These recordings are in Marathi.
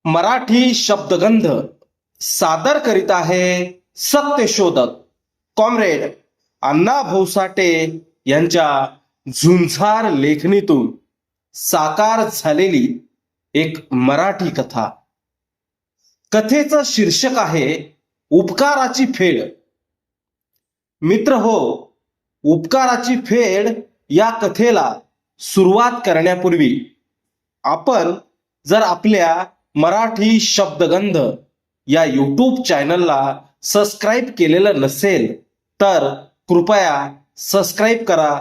मराठी शब्दगंध सादर करीत आहे सत्यशोधक कॉम्रेड अण्णा भाऊ साठे यांच्या झुंजार लेखणीतून साकार झालेली एक मराठी कथा. कथेचं शीर्षक आहे उपकाराची फेड. मित्र हो, उपकाराची फेड या कथेला सुरुवात करण्यापूर्वी आपण जर आपल्या मराठी शब्दगंध या यूट्यूब चॅनलला सबस्क्राईब केलेलं नसेल तर कृपया सबस्क्राईब करा,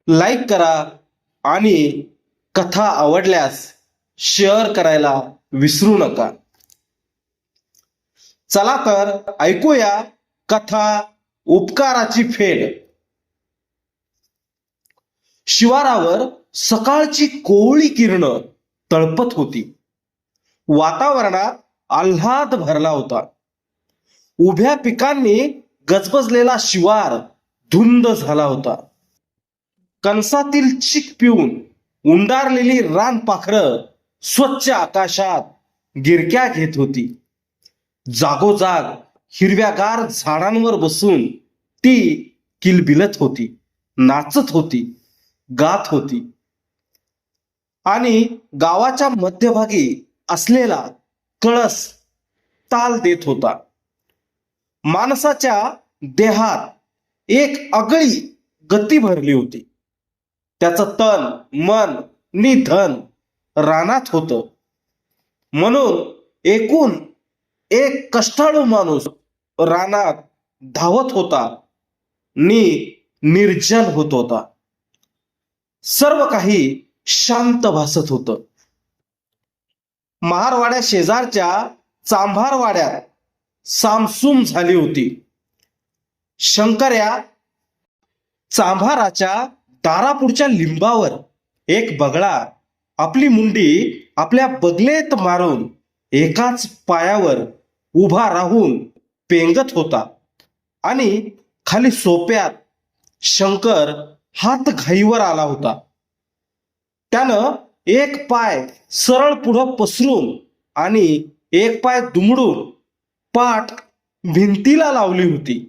लाईक करा आणि कथा आवडल्यास शेअर करायला विसरू नका. चला तर ऐकूया कथा उपकाराची फेड. शिवारावर सकाळची कोवळी किरणं तळपत होती. वातावरणात आल्हाद भरला होता. उभ्या पिकांनी गजबजलेला शिवार धुंद झाला होता. कणसातील चीक पिऊन उंडारलेली रानपाखरं स्वच्छ आकाशात गिरक्या घेत होती. जागोजाग हिरव्यागार झाडांवर बसून ती किलबिलत होती, नाचत होती, गात होती. आणि गावाच्या मध्यभागी असलेला कळस ताल देत होता. माणसाच्या देहात एक आगळी गती भरली होती. त्याचं तन मन नि धन रानात होतं. म्हणून एकूण एक कष्टाळू माणूस रानात धावत होता नि निर्जन होत होता. सर्व काही शांत भासत होतं. महारवाड्या शेजारच्या चांभारवाड्यात सामसूम झाली होती. शंकर्या चांभाराच्या दारापुढच्या लिंबावर एक बगळा आपली मुंडी आपल्या बगलेत मारून एकाच पायावर उभा राहून पेंगत होता. आणि खाली सोप्यात शंकर हात घाईवर आला होता. त्यानं एक पाय सरळ पुढं पसरून आणि एक पाय दुमडून पाठ भिंतीला लावली होती.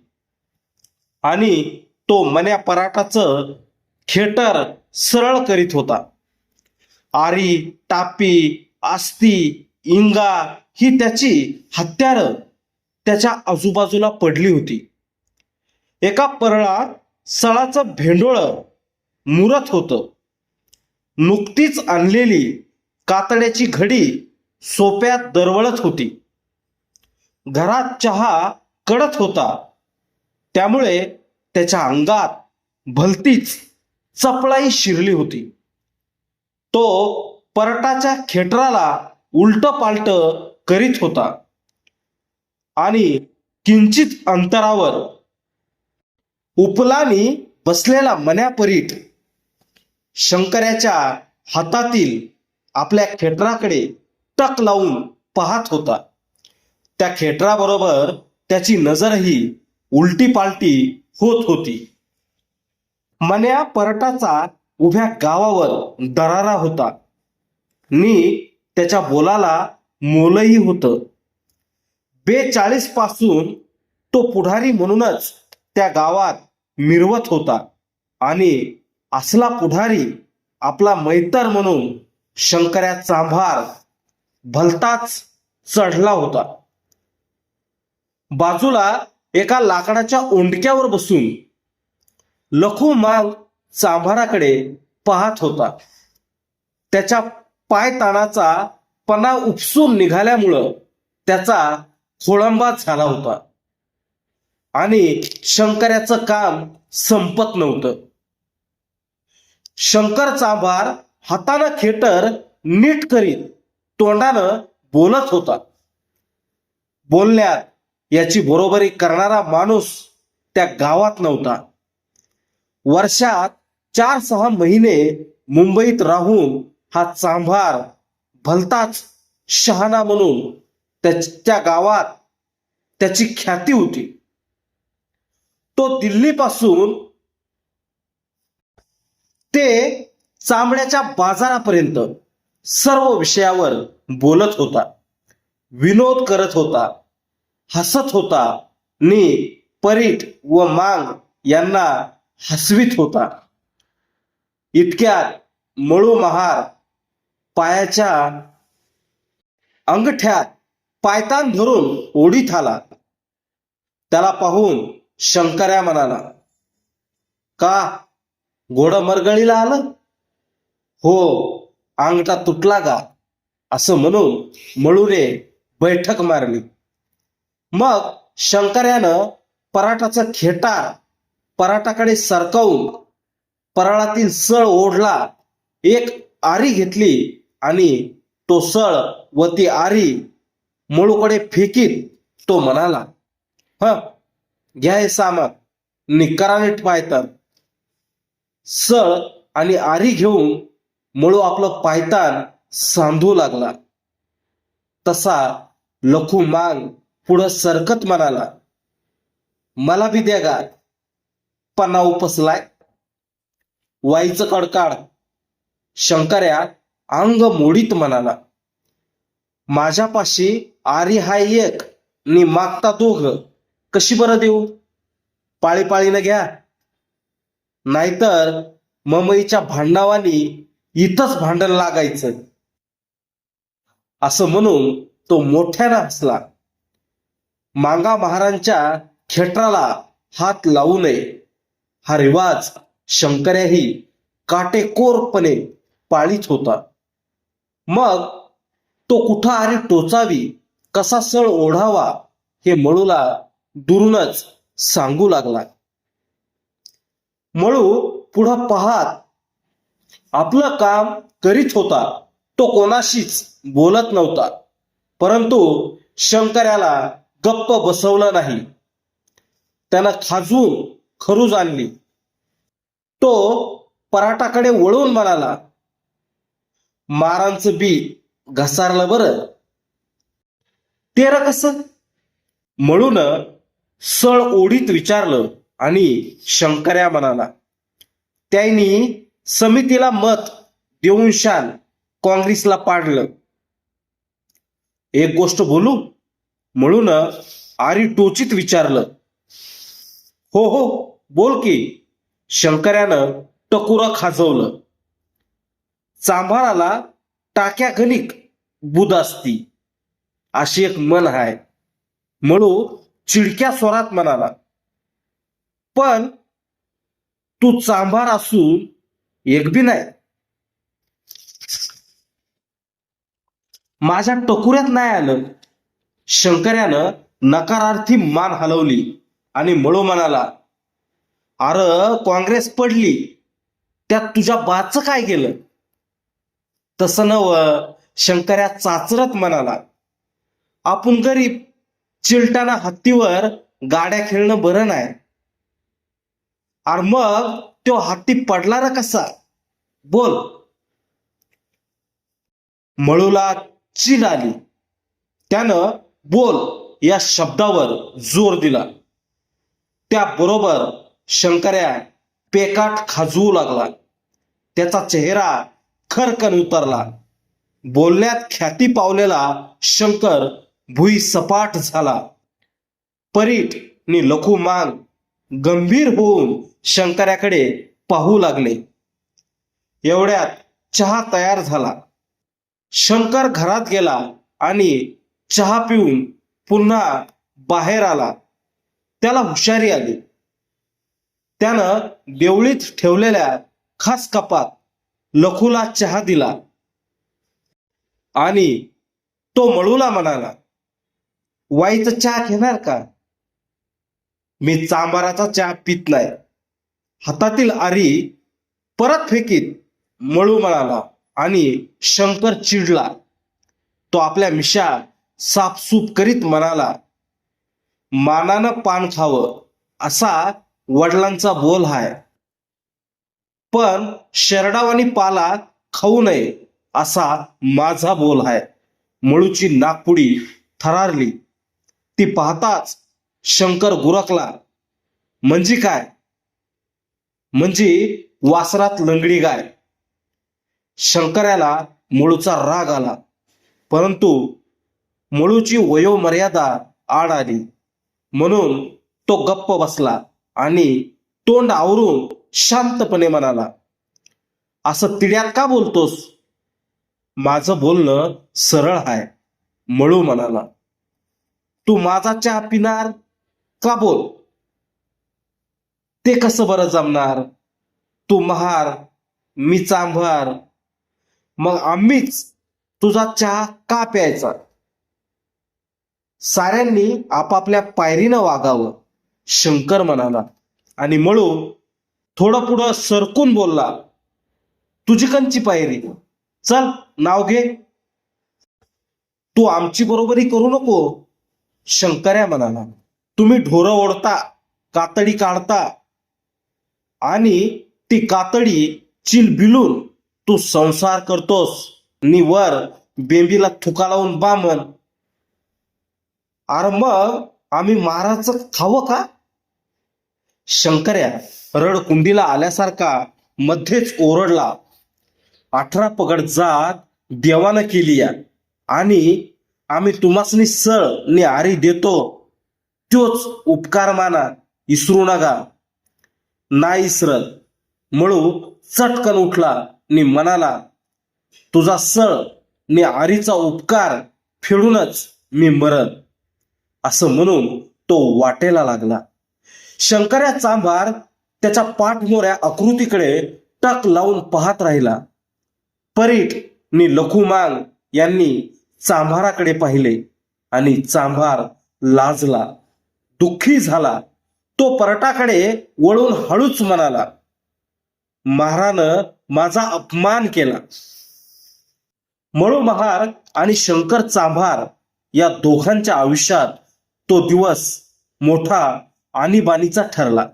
आणि तो मन्या पराठाचं खेटर सरळ करीत होता. आरी, टापी, आस्ती, इंगा ही त्याची हत्यारं त्याच्या आजूबाजूला पडली होती. एका परळात सळाचं भेंडोळं मुरत होतं. नुकतीच आणलेली कातड्याची घडी सोप्यात दरवळत होती. घरात चहा कडत होता, त्यामुळे त्याच्या अंगात भलतीच चपळाई शिरली होती. तो परटाच्या खेटराला उलट पालट करीत होता. आणि किंचित अंतरावर उपलानी बसलेला मन्यापरीट शंकर्याच्या हातातील आपल्या खेटराकडे टक लावून पाहत होता. त्या खेटराबरोबर त्याची नजरही उलटी पालटी होत होती. मन्या परटाचा उभ्या गावावर दरारा होता नि त्याच्या बोलाला मोलही होतं. 42 पासून तो पुढारी म्हणूनच त्या गावात मिरवत होता. आणि असला पुढारी आपला मैतर म्हणून शंकर्या चांभार भलताच चढला होता. बाजूला एका लाकडाच्या ओंडक्यावर बसून लखू मांग चांभाराकडे पाहत होता. त्याच्या पायताणाचा पणा उपसून निघाल्यामुळं त्याचा खोळंबा झाला होता. आणि शंकर्याचं काम संपत नव्हतं. शंकर चांभार हातानं खेटर नीट करीत तोंडानं बोलत होता. बोलण्यात याची बरोबरी करणारा माणूस त्या गावात नव्हता. वर्षात 4-6 महिने मुंबईत राहून हा चांभार भलताच शहाणा म्हणून त्या गावात त्याची ख्याती होती. तो दिल्लीपासून ते चांबड्याच्या बाजारापर्यंत सर्व विषयावर बोलत होता, विनोद करत होता, हसत होता नि परीट व मांग यांना हसवीत होता. इतक्यात मळू महार पायाच्या अंगठ्यात पायतान धरून ओढीत आला. त्याला पाहून शंकर्या म्हणाला, का घोडं मरगळीला आलं? हो, अंगठा तुटला का? असं म्हणून मळूने बैठक मारली. मग शंकर्यानं पराठाचं खेटार पराठाकडे सरकवून पराळातील सळ ओढला, एक आरी घेतली आणि तो सळ व ती आरी मळूकडे फेकीत तो म्हणाला, घ्या हे सामान, निकरा नीट पायतान. सळ आणि आरी घेऊन मळू आपलं पायतान सांधू लागला. तसा लखू मांग पुढं सरकत म्हणाला, मला बी द्या गा, पन्ना उपसलाय. वाईचं कडकाड. शंकर्या अंग मोडीत म्हणाला, माझ्यापाशी आरी हाय एक नि मागता दोघ, कशी बरं देऊ? पाळीपाळीनं घ्या, नाहीतर ममईच्या भांडणावानी इथंच भांडण लागायचं. असं म्हणून तो मोठ्यानं हसला. मांगा महारांच्या खेटराला हात लावू नये हा रिवाज शंकर्याही काटेकोरपणे पाळीत होता. मग तो कुठं आरी टोचावी, कसा सळ ओढावा हे मळूला दुरूनच सांगू लागला. मळू पुढं पाहत आपलं काम करीत होता. तो कोणाशीच बोलत नव्हता. परंतु शंकर्याला गप्प बसवलं नाही. त्यानं खाजून खरूज आणली. तो पराठाकडे वळून म्हणाला, मारांचं बी घसारलं बरं. तेरं कसं? मळून सळ ओढीत विचारलं आणि शंकर्या म्हणाला, त्यांनी समितीला मत देऊन शान काँग्रेसला पाडलं. एक गोष्ट बोलू? मळून आरी टोचीत विचारलं. हो हो, बोल की. शंकर्यानं टकुरं खाजवलं. चांभाराला टाक्या गणिक बुध असती, अशी एक म्हण आहे. मळू चिडक्या स्वरात म्हणाला, पण तू चांभार असून एक बी नाही. माझ्या टकुऱ्यात नाही आलं. शंकर्यानं नकारार्थी मान हलवली आणि मळू म्हणाला, अरे काँग्रेस पडली, त्यात तुझ्या बाचं काय गेलं? तसं नव. शंकर्या चाचरत म्हणाला, आपण गरीब चिलटाना हत्तीवर गाड्या खेळणं बरं नाही. अरे मग तो हत्ती पडला रे कसा? बोल. मळूला चीड आली. त्यानं बोल या शब्दावर जोर दिला. त्याबरोबर शंकर्या पेकाट खाजवू लागला. त्याचा चेहरा खरकन उतरला. बोलण्यात ख्याती पावलेला शंकर भुई सपाट झाला. परीट नि लखू मांग गंभीर होऊन शंकर्याकडे पाहू लागले. एवढ्यात चहा तयार झाला. शंकर घरात गेला आणि चहा पिऊन पुन्हा बाहेर आला. त्याला हुशारी आली. त्यानं देवळीत ठेवलेल्या खास कपात लखूला चहा दिला आणि तो मळूला म्हणाला, वाईचा चहा घेणार का? मी चांबाराचा चहा पित नाही. हातातील आरी परत फेकीत मळू म्हणाला आणि शंकर चिडला. तो आपल्या मिशा साफसूप करीत म्हणाला, मानानं पान खावं असा वडिलांचा बोल हाय, पण शेरडावानी पाला खाऊ नये असा माझा बोल आहे. मळूची नाकपुडी थरारली. ती पाहताच शंकर गुरकला. म्हणजे काय? म्हणजे वासरात लंगडी गाय. शंकर्याला मळूचा राग आला, परंतु मळूची वयोमर्यादा आड आली म्हणून तो गप्प बसला आणि तोंड आवरून शांतपणे म्हणाला, असं तिड्यात का बोलतोस? माझं बोलणं सरळ आहे, मळू म्हणाला. तू माझा चहा पिणार का? बोल. ते कसं बरं जमणार? तू महार, मी चांभार, मग आम्हीच तुझा चहा का प्यायचा? साऱ्यांनी आपापल्या पायरीनं वागावं, शंकर म्हणाला. आणि मळू थोडं पुढं सरकून बोलला, तुझी कंची पायरी? चल नाव घे. तू आमची बरोबरी करू नको, शंकर्या म्हणाला. तुम्ही ढोरं ओढता, कातडी काढता आणि ती कातडी चिलबिलून तू संसार करतोस नि वर बेंबीला थुका लावून बामण. अरे मग आम्ही महाराजचं खावं का? शंकर्या रडकुंडीला आल्यासारखा मध्येच ओरडला, 18 पगड जात देवानं केली या आणि आम्ही तुम्हासनी सळ नि आरी देतो, त्योच उपकार माना, इसरू नका. नाही इसरत. मळू चटकन उठला नि म्हणाला, तुझा सळ नि आरीचा उपकार फेडूनच मी मरन. असं म्हणून तो वाटेला लागला. शंकर्या चांभार त्याच्या पाठमोऱ्या आकृतीकडे टक लावून पाहत राहिला. परीट नि लखुमांग यांनी चांभाराकडे पाहिले आणि चांभार लाजला, दुःखी झाला. तो परटाकडे वळून हळूच म्हणाला, महारानं माझा अपमान केला. मळू महार आणि शंकर चांभार या दोघांच्या आयुष्यात तो दिवस मोठा आणीबाणीचा ठरला.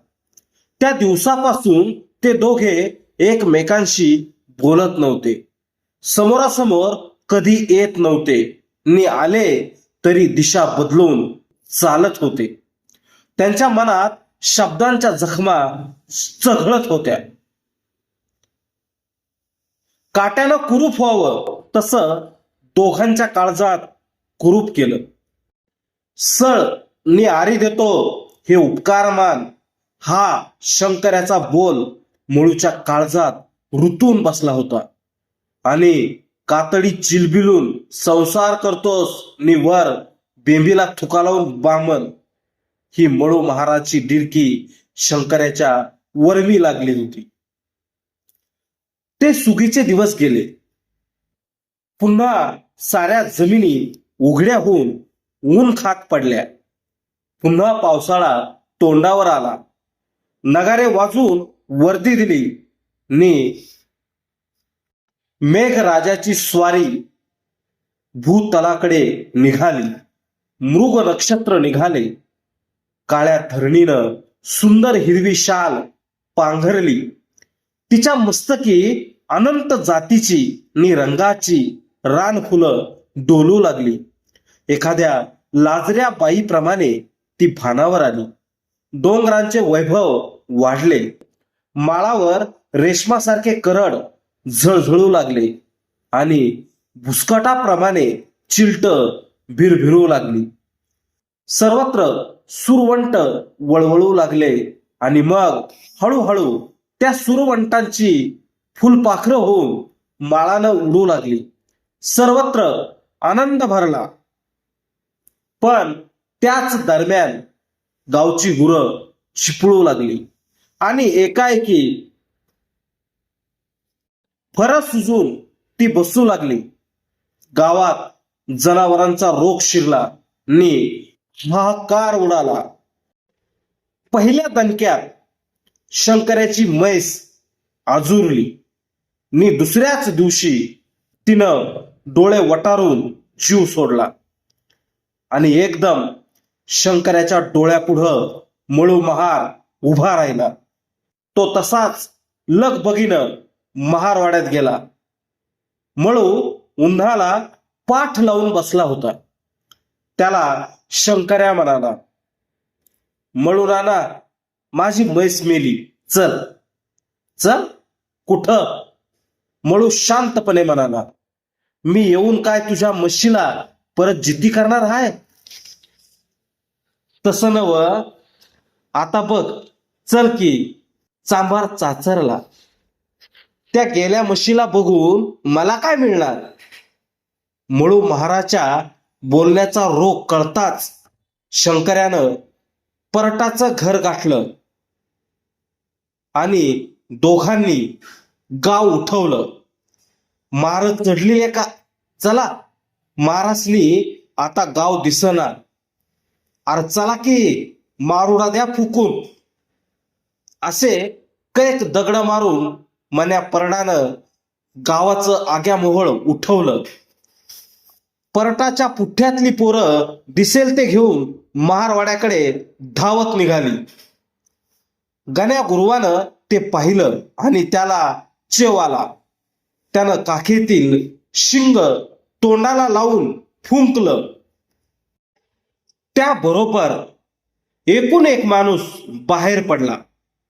त्या दिवसापासून ते दोघे एकमेकांशी बोलत नव्हते, समोरासमोर कधी येत नव्हते, नि आले तरी दिशा बदलून चालत होते. त्यांच्या मनात शब्दांच्या जखमा चघळत होत्या. काट्यानं कुरूप व्हावं तसं दोघांच्या काळजात कुरूप केलं. सळ नि आरी देतो हे उपकार मान, हा शंकर्याचा बोल मळूच्या काळजात रुतून बसला होता. आणि कातडी चिलबिलून संसार करतोस नि वर बेंबीला थुका लावून बामण, ही मळू महाराजची डिरकी शंकर्याच्या वरमी लागली होती. ते सुगीचे दिवस गेले. पुन्हा साऱ्या जमिनी उघड्या होऊन ऊन खाक पडल्या. पुन्हा पावसाळा तोंडावर आला. नगारे वाजून वर्दी दिली नि मेघराजाची स्वारी भूतलाकडे निघाली. मृग नक्षत्र निघाले. काळ्या धरणीनं सुंदर हिरवी शाल पांघरली. तिच्या मस्तकी अनंत जातीची नि रंगाची रानफुलं डोलू लागली. एखाद्या लाजऱ्या बाईप्रमाणे ती भानावर आली. डोंगरांचे वैभव वाढले. माळावर रेशमासारखे करड झळझळू लागले आणि भुसकाटाप्रमाणे चिलट भिरभिरू लागली. सर्वत्र सुरवंट वळवळू लागले आणि मग हळूहळू त्या सुरवंटांची फुलपाखरं होऊन माळानं उडू लागली. सर्वत्र आनंद भरला. पण त्याच दरम्यान गावची गुरं चिपळू लागली आणि एकाएकी फरस सुजून ती बसू लागली. गावात जनावरांचा रोग शिरला नि हाहाकार उडाला. पहिल्या दणक्यात शंकर्याची म्हैस आजुरली नि दुसऱ्याच दिवशी तिनं डोळे वटारून जीव सोडला. आणि एकदम शंकर्याच्या डोळ्यापुढं मळू महार उभा राहिला. तो तसाच लगबगीनं महारवाड्यात गेला. मळू उन्हाला पाठ लावून बसला होता. त्याला शंकर्या म्हणाला, मळू नाना, माझी म्हैस मेली, चल. चल कुठं? मळू शांतपणे म्हणाला, मी येऊन काय तुझ्या म्हशीला परत जिद्दी करणार आहे? तसं नव, आता बघ, चल की चांभार चाचरला. त्या गेल्या म्हशीला बघून मला काय मिळणार? मळू महाराजच्या बोलण्याचा रोग कळताच शंकर्यानं परटाचं घर गाठलं आणि दोघांनी गाव उठवलं. मार चढलेले का? चला, मारासनी आता गाव दिसना. अरे चला की, मारुडा द्या फुकून. असे कैक दगड मारून मन्या परडानं गावाचं आग्यामोहळ उठवलं. परटाच्या पुठ्यातली पोरं दिसेल ते घेऊन महारवाड्याकडे धावत निघाली. गण्या गुरुवानं ते पाहिलं आणि त्याला चेव आला. त्यानं काखेतील शिंग तोंडाला लावून फुंकलं. त्याबरोबर एकूण एक माणूस बाहेर पडला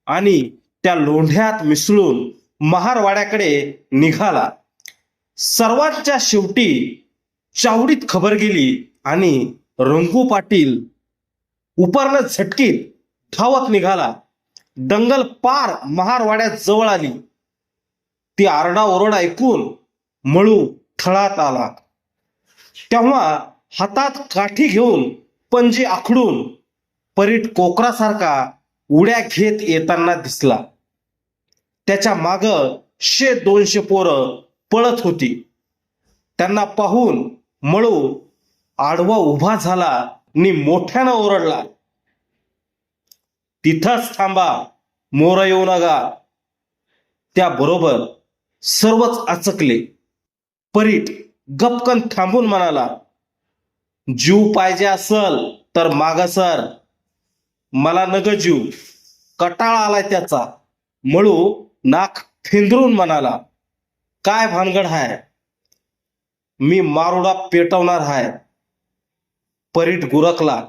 आणि त्या लोंढ्यात मिसळून महारवाड्याकडे निघाला. सर्वांच्या शेवटी चावडीत खबर गेली आणि रंगू पाटील उपरनं झटकीत धावत निघाला. दंगल पार महारवाड्यात जवळ आली. ती आरडाओरडा ऐकून मळू थळात आला. तेव्हा हातात काठी घेऊन पंजे आखडून परीट कोकरासारखा उड्या घेत येताना दिसला. त्याच्या माग 100-200 पोरं पळत होती. त्यांना पाहून मळू आडवा उभा झाला आणि मोठ्यानं ओरडला, तिथंच थांबा, मोर येऊ नका. त्याबरोबर सर्वच आचकले. परीट गपकन थांबून म्हणाला, जीव पाहिजे असल तर माग सर, मला नग जीव, कटाळा आलाय त्याचा. मळू नाक फिंदरून म्हणाला, काय भानगड हाय? मी मारुडा पेटवणार हाय. परीट गुरकला,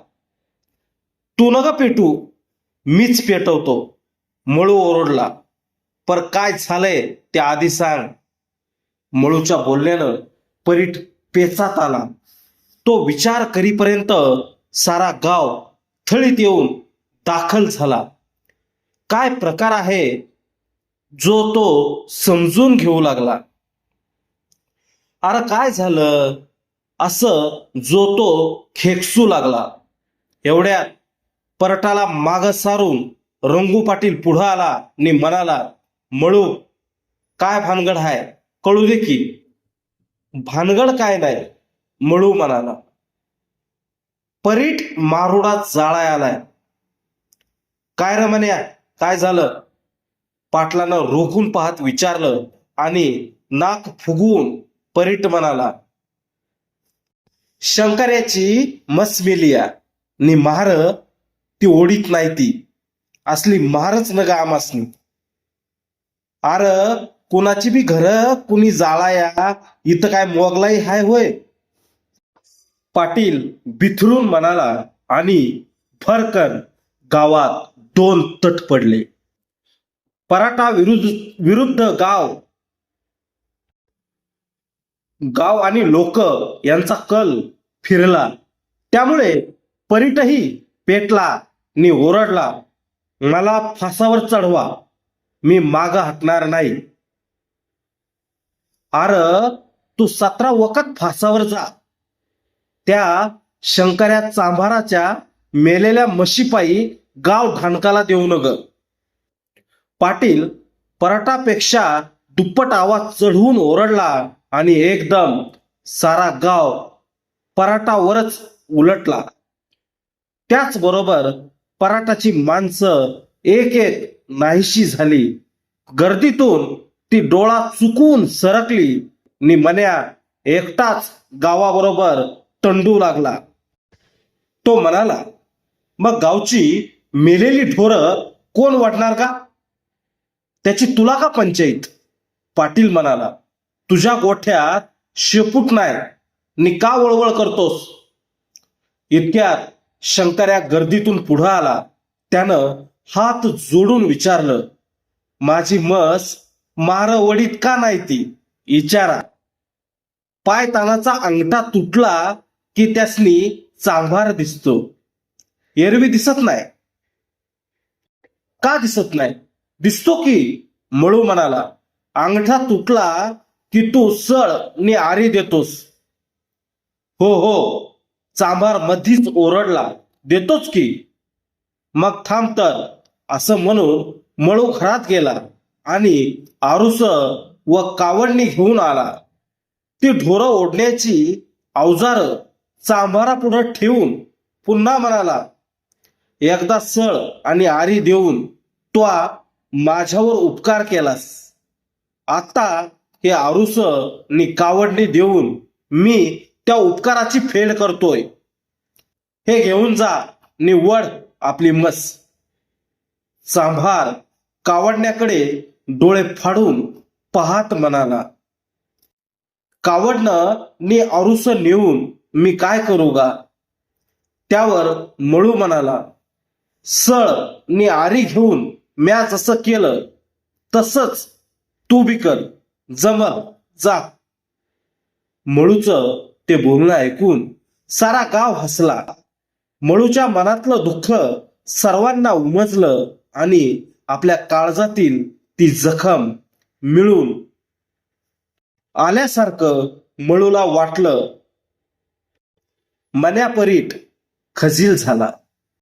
तू नका पेटू, मीच पेटवतो. मळू ओरडला, पर काय झालंय ते आधी सांग. मळूच्या बोलण्यानं परीट पेचात आला. तो विचार करीपर्यंत सारा गाव थळीत येऊन दाखल झाला. काय प्रकार आहे जो तो समजून घेऊ लागला. अरे काय झालं असं जो तो खेकसू लागला. एवढ्यात परटाला माग सारून रंगू पाटील पुढं आला आणि म्हणाला, मळू, काय भानगड हाय, कळू दे की. भानगड काय नाही, मळू म्हणाला. परीट मारुडा जाळाय आलाय. काय रे म्हण्या, काय झालं? पाटलानं रोखून पाहत विचारलं आणि नाक फुगवून परीट म्हणाला, शंकर्याची मस मेलिया नि महार ती ओढीत नाही. ती असली महारच न गा आमासनी. अर कुणाची बी घर कुणी जाळाया, इथं काय मोगलाई हाय होय? पाटील बिथरून म्हणाला आणि फरकन गावात 2 तट पडले. पराठा विरुद्ध गाव आणि लोक यांचा कल फिरला. त्यामुळे परीटही पेटला आणि ओरडला, मला फासावर चढवा, मी माग हटणार नाही. अर तू 17 वखत फासावर जा. त्या शंकर्या चांभाराच्या मेलेल्या म्हशीपायी गाव ढाणकाला देऊ नग. पाटील पराठापेक्षा दुप्पट आवाज चढवून ओरडला आणि एकदम सारा गाव पराठावरच उलटला. त्याचबरोबर पराठाची माणसं एक एक नाहीशी झाली. गर्दीतून ती डोळा चुकून सरकली आणि मन्या एकटाच गावाबरोबर तंडू लागला. तो म्हणाला, मग गावची मेलेली ढोरं कोण वाटणार का? त्याची तुला का पंचायत? पाटील म्हणाला, तुझ्या गोठ्यात शेपूट नाही नि का वळवळ करतोस? इतक्यात शंकर्या गर्दीतून पुढं आला. त्यानं हात जोडून विचारलं, माझी म्हस मारवडीत का नाही ती? विचारा. पायतानाचा अंगठा तुटला की त्यासनी चांभार दिसतो, एरवी दिसत नाही. का दिसत नाही? दिसतो की. मळू म्हणाला, अंगठा तुटला की तू सळ नि आरी देतोस. हो हो, चांभार मधीच ओरडला, देतोच की. मग थांब तर, असं म्हणून मळू घरात गेला आणि आरुस व कावडणी घेऊन आला. ती ढोरं ओढण्याची अवजार चांभारापुढे ठेवून पुन्हा म्हणाला, एकदा सळ आणि आरी देऊन तो माझ्यावर उपकार केलास. आता हे आरुस नि कावडणी देऊन मी त्या उपकाराची फेड करतोय. हे घेऊन जा निवड आपली मस. चांभार कावडण्याकडे डोळे फाडून पाहत म्हणाला, कावडणं नि आरुस नेऊन मी काय करू गा? त्यावर मळू म्हणाला, सळ नि आरी घेऊन म्या जसं केलं तसंच तू बी कर, जमल, जा. मळूचं ते बोलणं ऐकून सारा गाव हसला. मळूच्या मनातलं दुःख सर्वांना उमजलं आणि आपल्या काळजातील ती जखम मिळून आल्यासारखं मळूला वाटलं. मन्यापरीट खजील झाला.